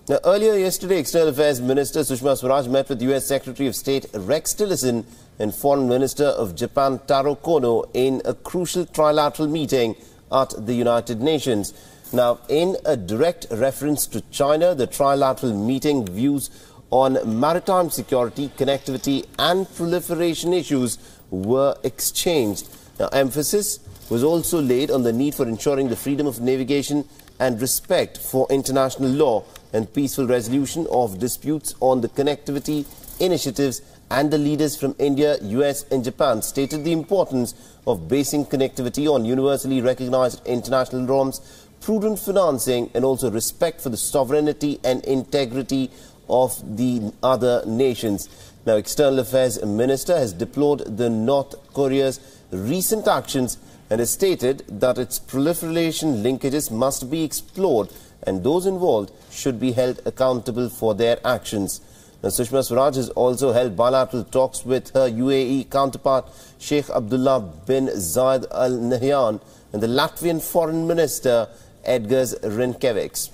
Now, earlier yesterday, External Affairs Minister Sushma Swaraj met with U.S. Secretary of State Rex Tillerson and Foreign Minister of Japan Taro Kono in a crucial trilateral meeting at the United Nations. Now, in a direct reference to China, the trilateral meeting views on maritime security, connectivity and proliferation issues were exchanged. Now, emphasis was also laid on the need for ensuring the freedom of navigation and respect for international law and peaceful resolution of disputes on the connectivity initiatives, and the leaders from India, US and Japan stated the importance of basing connectivity on universally recognized international norms, prudent financing and also respect for the sovereignty and integrity of the other nations. Now, External Affairs Minister has deplored the North Korea's recent actions and has stated that its proliferation linkages must be explored and those involved should be held accountable for their actions. Now, Sushma Swaraj has also held bilateral talks with her UAE counterpart Sheikh Abdullah bin Zayed Al Nahyan and the Latvian Foreign Minister Edgars Rinkēvičs.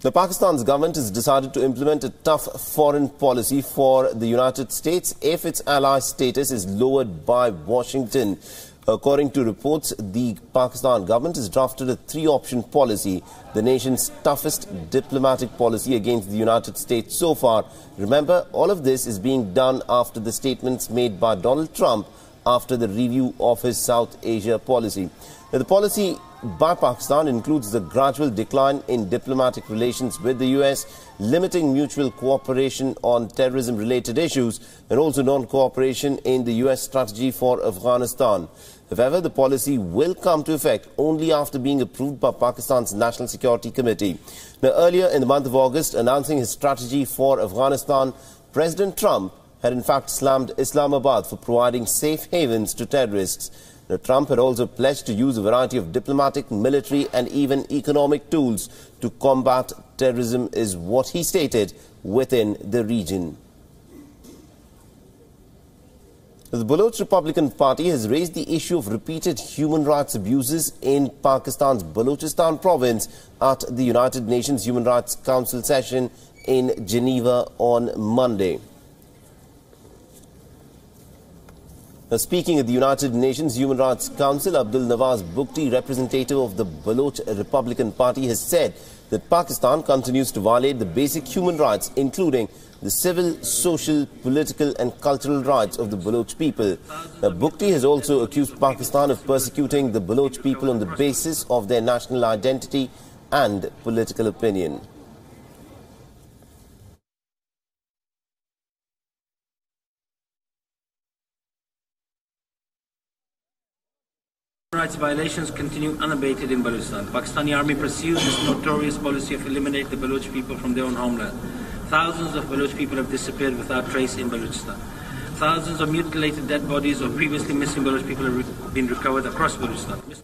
Now, Pakistan's government has decided to implement a tough foreign policy for the United States if its ally status is lowered by Washington. According to reports, the Pakistan government has drafted a three-option policy, the nation's toughest diplomatic policy against the United States so far. Remember, all of this is being done after the statements made by Donald Trump after the review of his South Asia policy. Now, the policy by Pakistan includes the gradual decline in diplomatic relations with the US, limiting mutual cooperation on terrorism-related issues, and also non-cooperation in the US strategy for Afghanistan. However, the policy will come to effect only after being approved by Pakistan's National Security Committee. Now, earlier in the month of August, announcing his strategy for Afghanistan, President Trump had in fact slammed Islamabad for providing safe havens to terrorists. Now, Trump had also pledged to use a variety of diplomatic, military and even economic tools to combat terrorism, is what he stated, within the region. The Baloch Republican Party has raised the issue of repeated human rights abuses in Pakistan's Balochistan province at the United Nations Human Rights Council session in Geneva on Monday. Now, speaking at the United Nations Human Rights Council, Abdul Nawaz Bukti, representative of the Baloch Republican Party, has said that Pakistan continues to violate the basic human rights, including the civil, social, political and cultural rights of the Baloch people. Now, Bukti has also accused Pakistan of persecuting the Baloch people on the basis of their national identity and political opinion. Human rights violations continue unabated in Balochistan. Pakistani army pursues its notorious policy of eliminate the Baloch people from their own homeland. Thousands of Baloch people have disappeared without trace in Balochistan. Thousands of mutilated dead bodies of previously missing Baloch people have been recovered across Balochistan.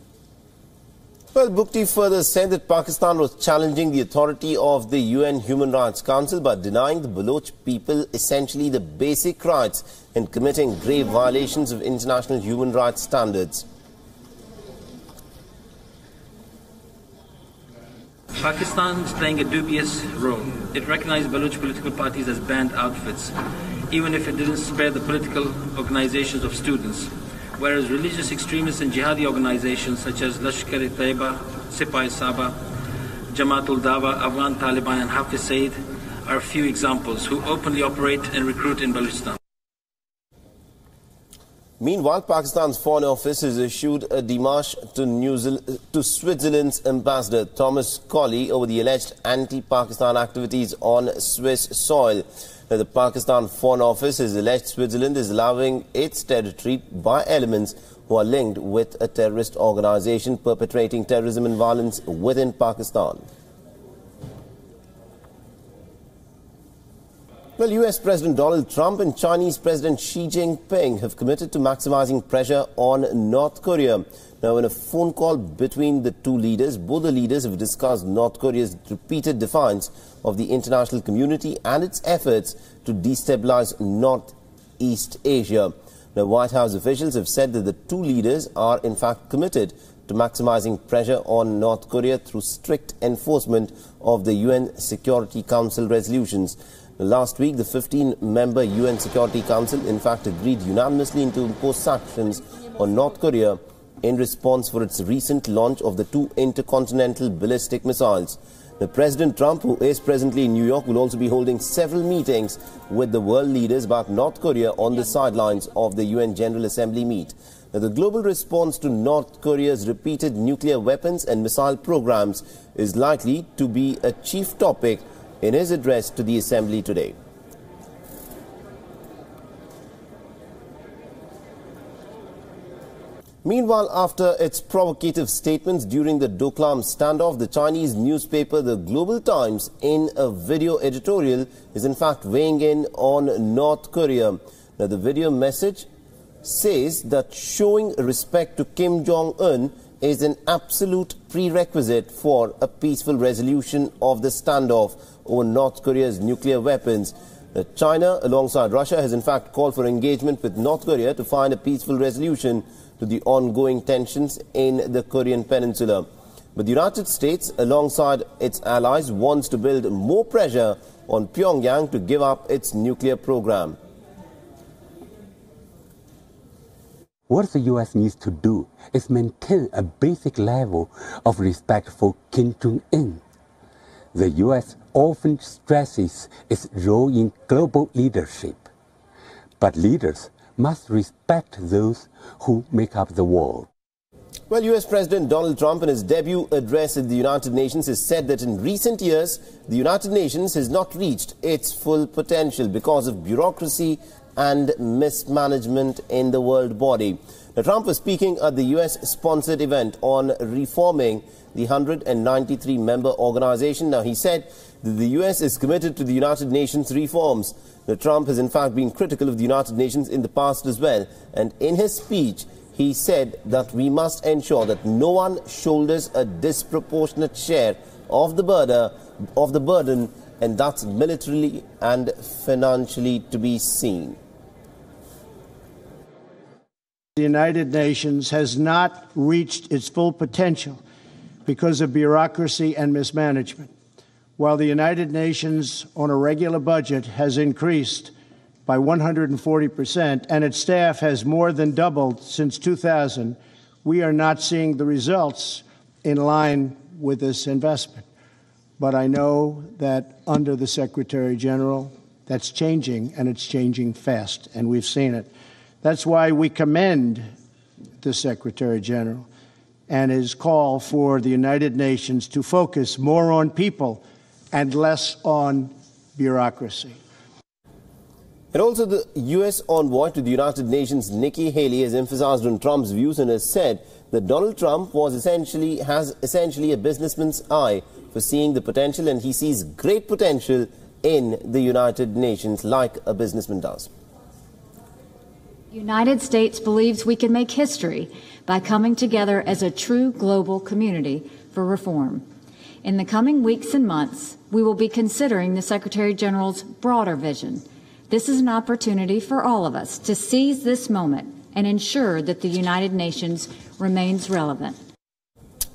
Well, Bukti further said that Pakistan was challenging the authority of the UN Human Rights Council by denying the Baloch people essentially the basic rights and committing grave violations of international human rights standards. Pakistan is playing a dubious role. It recognized Baloch political parties as banned outfits, even if it didn't spare the political organizations of students, whereas religious extremists and jihadi organizations such as Lashkar-e-Taiba, Sipah-e-Saba, Jamaat-ul-Dawa, Afghan Taliban and Hafiz Saeed are a few examples who openly operate and recruit in Balochistan. Meanwhile, Pakistan's Foreign Office has issued a démarche to Switzerland's ambassador Thomas Colley over the alleged anti-Pakistan activities on Swiss soil. Now, the Pakistan Foreign Office has alleged Switzerland is allowing its territory by elements who are linked with a terrorist organization perpetrating terrorism and violence within Pakistan. Well, US President Donald Trump and Chinese President Xi Jinping have committed to maximizing pressure on North Korea. Now, in a phone call between the two leaders, both the leaders have discussed North Korea's repeated defiance of the international community and its efforts to destabilize Northeast Asia. Now, White House officials have said that the two leaders are in fact committed to maximizing pressure on North Korea through strict enforcement of the UN Security Council resolutions. Last week, the 15-member UN Security Council, in fact, agreed unanimously to impose sanctions on North Korea in response for its recent launch of the 2 intercontinental ballistic missiles. President Trump, who is presently in New York, will also be holding several meetings with the world leaders about North Korea on the sidelines of the UN General Assembly meet. The global response to North Korea's repeated nuclear weapons and missile programs is likely to be a chief topic in his address to the Assembly today. Meanwhile, after its provocative statements during the Doklam standoff, the Chinese newspaper The Global Times, in a video editorial, is in fact weighing in on North Korea. Now, the video message says that showing respect to Kim Jong-un is an absolute prerequisite for a peaceful resolution of the standoff over North Korea's nuclear weapons. China, alongside Russia, has in fact called for engagement with North Korea to find a peaceful resolution to the ongoing tensions in the Korean peninsula. But the United States, alongside its allies, wants to build more pressure on Pyongyang to give up its nuclear program. What the U.S. needs to do is maintain a basic level of respect for Kim Jong-un. The U.S. often stresses its role in global leadership, but leaders must respect those who make up the world. Well, U.S. President Donald Trump, in his debut address at the United Nations, has said that in recent years, the United Nations has not reached its full potential because of bureaucracy and mismanagement in the world body. Now, Trump was speaking at the US-sponsored event on reforming the 193-member organization. Now, he said that the US is committed to the United Nations reforms. Now, Trump has in fact been critical of the United Nations in the past as well. And in his speech, he said that we must ensure that no one shoulders a disproportionate share of the burden, and that's militarily and financially to be seen. The United Nations has not reached its full potential because of bureaucracy and mismanagement. While the United Nations on a regular budget has increased by 140% and its staff has more than doubled since 2000, we are not seeing the results in line with this investment. But I know that under the Secretary General, that's changing, and it's changing fast, and we've seen it. That's why we commend the Secretary General and his call for the United Nations to focus more on people and less on bureaucracy. And also, the U.S. envoy to the United Nations, Nikki Haley, has emphasized on Trump's views and has said that Donald Trump has essentially a businessman's eye for seeing the potential, and he sees great potential in the United Nations like a businessman does. The United States believes we can make history by coming together as a true global community for reform. In the coming weeks and months, we will be considering the Secretary General's broader vision. This is an opportunity for all of us to seize this moment and ensure that the United Nations remains relevant.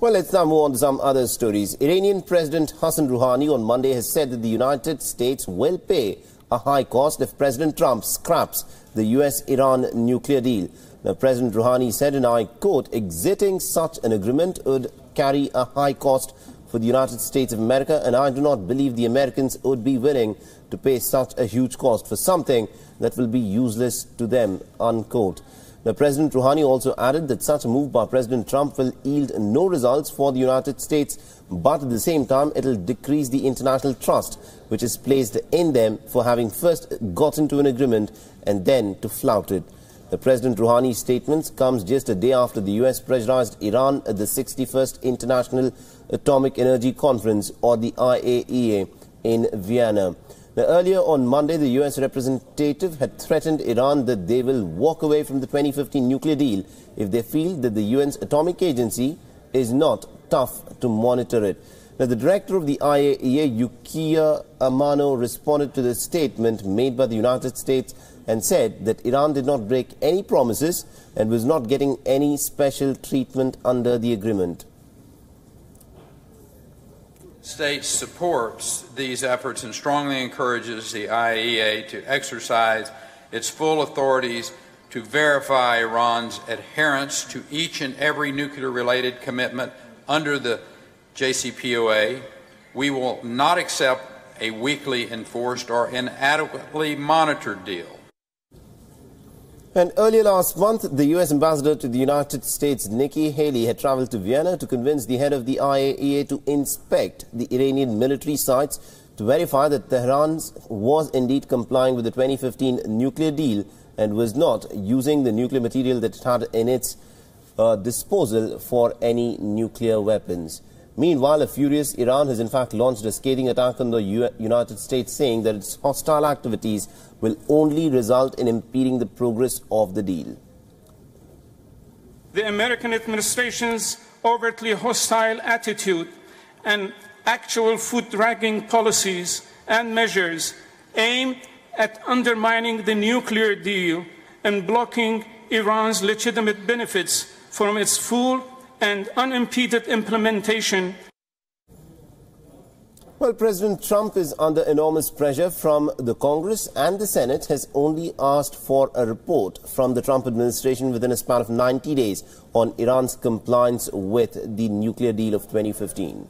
Well, let's now move on to some other stories. Iranian President Hassan Rouhani on Monday has said that the United States will pay a high cost if President Trump scraps the US-Iran nuclear deal. Now, President Rouhani said, and I quote, "Exiting such an agreement would carry a high cost for the United States of America, and I do not believe the Americans would be willing to pay such a huge cost for something that will be useless to them," unquote. Now, President Rouhani also added that such a move by President Trump will yield no results for the United States, but at the same time it will decrease the international trust which is placed in them for having first gotten to an agreement and then to flout it. The President Rouhani's statements comes just a day after the US pressurized Iran at the 61st International Atomic Energy Conference, or the IAEA, in Vienna. Now, earlier on Monday, the US representative had threatened Iran that they will walk away from the 2015 nuclear deal if they feel that the UN's atomic agency is not tough to monitor it. Now, the director of the IAEA, Yukiya Amano, responded to the statement made by the United States and said that Iran did not break any promises, and was not getting any special treatment under the agreement. States supports these efforts and strongly encourages the IAEA to exercise its full authorities to verify Iran's adherence to each and every nuclear-related commitment under the JCPOA. We will not accept a weakly enforced or inadequately monitored deal. And earlier last month, the U.S. ambassador to the United States, Nikki Haley, had traveled to Vienna to convince the head of the IAEA to inspect the Iranian military sites to verify that Tehran was indeed complying with the 2015 nuclear deal and was not using the nuclear material that it had in its disposal for any nuclear weapons. Meanwhile, a furious Iran has in fact launched a scathing attack on the United States, saying that its hostile activities will only result in impeding the progress of the deal. The American administration's overtly hostile attitude and actual foot-dragging policies and measures aimed at undermining the nuclear deal and blocking Iran's legitimate benefits from its full and unimpeded implementation. Well, President Trump is under enormous pressure from the Congress, and the Senate has only asked for a report from the Trump administration within a span of 90 days on Iran's compliance with the nuclear deal of 2015.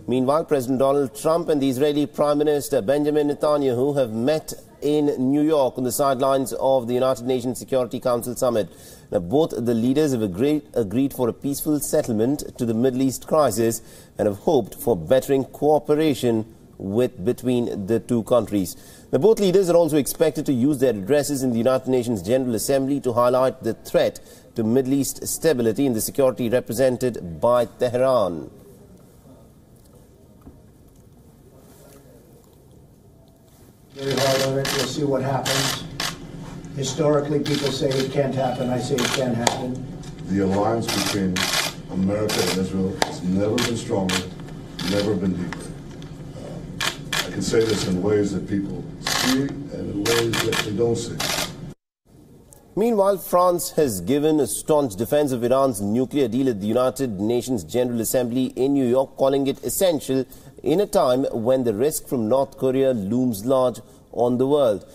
Meanwhile, President Donald Trump and the Israeli Prime Minister Benjamin Netanyahu have met in New York on the sidelines of the United Nations Security Council summit. Now, both the leaders have agreed for a peaceful settlement to the Middle East crisis and have hoped for bettering cooperation between the two countries. Now, both leaders are also expected to use their addresses in the United Nations General Assembly to highlight the threat to Middle East stability and the security represented by Tehran. Very hard on it. We'll see what happens. Historically, people say it can't happen. I say it can happen. The alliance between America and Israel has never been stronger, never been deeper. I can say this in ways that people see and in ways that they don't see. Meanwhile, France has given a staunch defense of Iran's nuclear deal at the United Nations General Assembly in New York, calling it essential in a time when the risk from North Korea looms large on the world.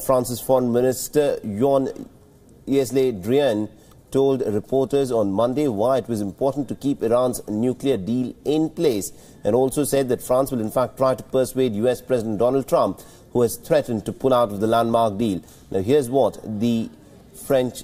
France's Foreign Minister Jean-Yves Le Drian told reporters on Monday why it was important to keep Iran's nuclear deal in place, and also said that France will in fact try to persuade US President Donald Trump, who has threatened to pull out of the landmark deal. Now, here's what the French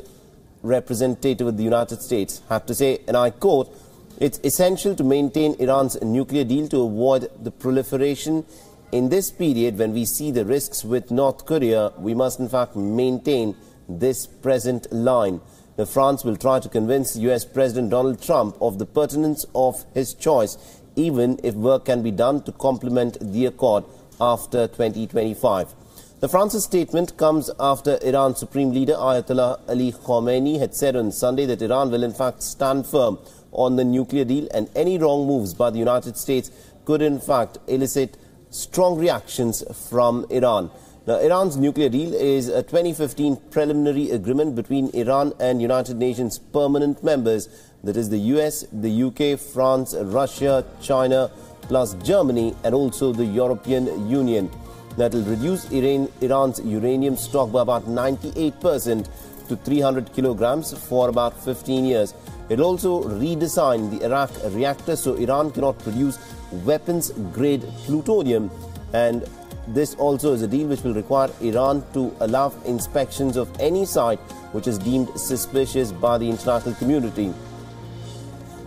representative of the United States had to say, and I quote, "It's essential to maintain Iran's nuclear deal to avoid the proliferation. In this period, when we see the risks with North Korea, we must in fact maintain this present line." Now, France will try to convince US President Donald Trump of the pertinence of his choice, even if work can be done to complement the accord after 2025. The France's statement comes after Iran's Supreme Leader Ayatollah Ali Khamenei had said on Sunday that Iran will in fact stand firm on the nuclear deal, and any wrong moves by the United States could in fact elicit strong reactions from Iran. Now, Iran's nuclear deal is a 2015 preliminary agreement between Iran and United Nations permanent members, that is the US, the UK, France, Russia, China, plus Germany, and also the European Union. That will reduce Iran's uranium stock by about 98% to 300 kilograms for about 15 years. It will also redesign the Iraq reactor so Iran cannot produce weapons-grade plutonium, and this also is a deal which will require Iran to allow inspections of any site which is deemed suspicious by the international community.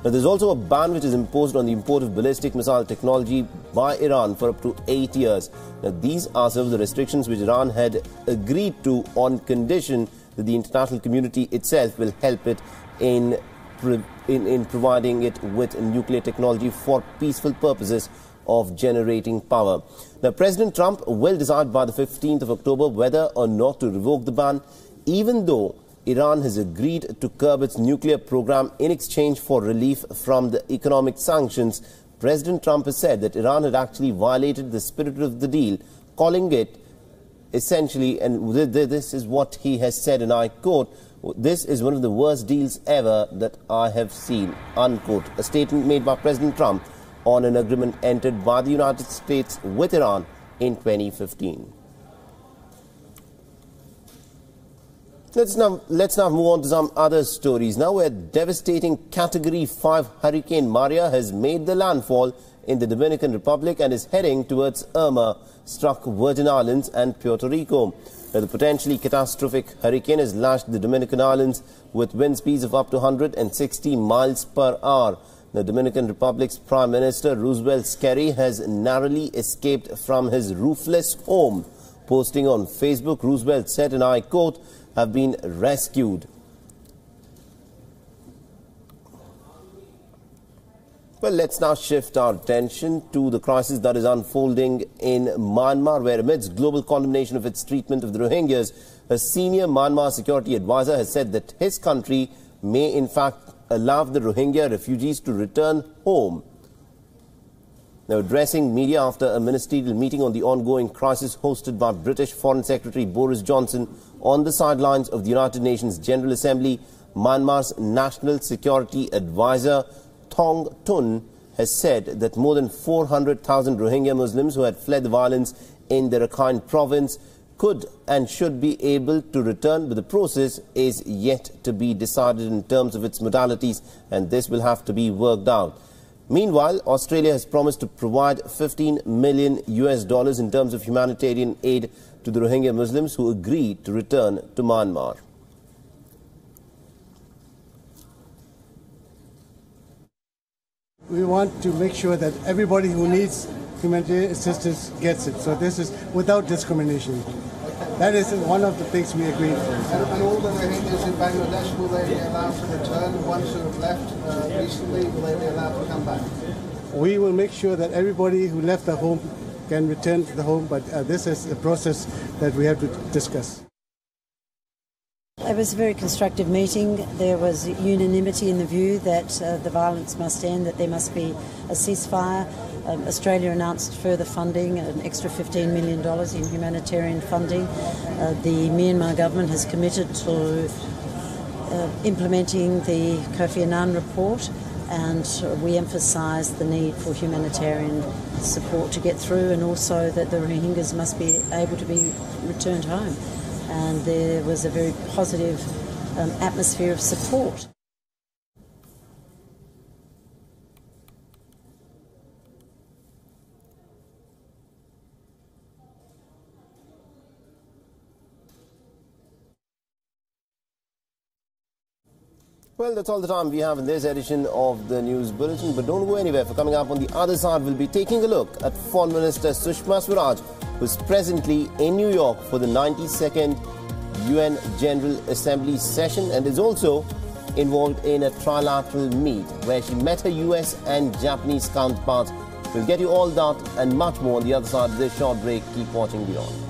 Now, there's also a ban which is imposed on the import of ballistic missile technology by Iran for up to 8 years. Now, these are some of the restrictions which Iran had agreed to on condition that the international community itself will help it in providing it with nuclear technology for peaceful purposes of generating power. Now, President Trump will decide by the 15th of October whether or not to revoke the ban, even though Iran has agreed to curb its nuclear program in exchange for relief from the economic sanctions. President Trump has said that Iran had actually violated the spirit of the deal, calling it essentially, and this is what he has said, and I quote, "This is one of the worst deals ever that I have seen," unquote. A statement made by President Trump on an agreement entered by the United States with Iran in 2015. Let's now move on to some other stories. Now, a devastating Category 5 Hurricane Maria has made the landfall in the Dominican Republic and is heading towards Irma, struck Virgin Islands and Puerto Rico. Now, the potentially catastrophic hurricane has lashed the Dominican Islands with wind speeds of up to 160 miles per hour. The Dominican Republic's Prime Minister Roosevelt Skerry has narrowly escaped from his roofless home. Posting on Facebook, Roosevelt said, and I quote, "have been rescued." Well, let's now shift our attention to the crisis that is unfolding in Myanmar, where amidst global condemnation of its treatment of the Rohingyas, a senior Myanmar security advisor has said that his country may in fact allow the Rohingya refugees to return home. Now, addressing media after a ministerial meeting on the ongoing crisis hosted by British Foreign Secretary Boris Johnson on the sidelines of the United Nations General Assembly, Myanmar's National Security Advisor Thong Tun has said that more than 400,000 Rohingya Muslims who had fled the violence in the Rakhine province could and should be able to return, but the process is yet to be decided in terms of its modalities, and this will have to be worked out. Meanwhile, Australia has promised to provide $15 million in terms of humanitarian aid to the Rohingya Muslims who agreed to return to Myanmar. We want to make sure that everybody who needs humanitarian assistance gets it. So this is without discrimination. That is one of the things we agreed for. And all the Rohingyas in Bangladesh, will they be allowed to return? The ones who have left recently, will they be allowed to come back? We will make sure that everybody who left the home can return to the home, but this is a process that we have to discuss. It was a very constructive meeting. There was unanimity in the view that the violence must end, that there must be a ceasefire. Australia announced further funding, an extra $15 million in humanitarian funding. The Myanmar government has committed to implementing the Kofi Annan report, and we emphasise the need for humanitarian support to get through, and also that the Rohingyas must be able to be returned home. And there was a very positive atmosphere of support. Well, that's all the time we have in this edition of the News Bulletin, but don't go anywhere, for coming up on the other side, we'll be taking a look at Foreign Minister Sushma Swaraj, who's presently in New York for the 92nd UN General Assembly session and is also involved in a trilateral meet where she met her US and Japanese counterparts. We'll get you all that and much more on the other side of this short break. Keep watching WION.